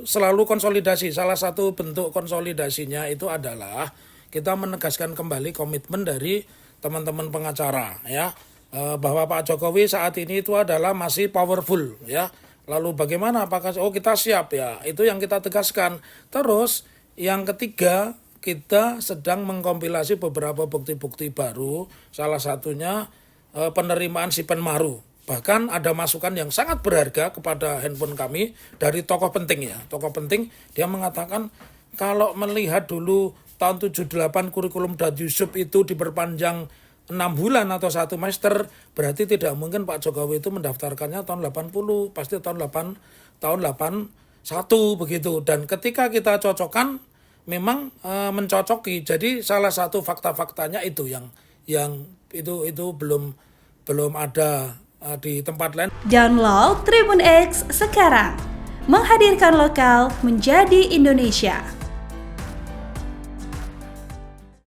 selalu konsolidasi. Salah satu bentuk konsolidasinya itu adalah kita menegaskan kembali komitmen dari teman-teman pengacara ya, bahwa Pak Jokowi saat ini itu adalah masih powerful ya. Lalu bagaimana, apakah kita siap ya, itu yang kita tegaskan. Terus yang ketiga, kita sedang mengkompilasi beberapa bukti-bukti baru, salah satunya penerimaan Sipen Maru. Bahkan ada masukan yang sangat berharga kepada handphone kami dari tokoh penting ya. Tokoh penting, dia mengatakan kalau melihat dulu tahun 78 kurikulum Dad Yusuf itu diperpanjang 6 bulan atau 1 semester, berarti tidak mungkin Pak Jokowi itu mendaftarkannya tahun 80, pasti tahun 81 begitu. Dan ketika kita cocokkan memang mencocoki. Jadi salah satu fakta-faktanya itu yang itu belum ada di tempat lain. Download Tribun X sekarang, menghadirkan lokal menjadi Indonesia.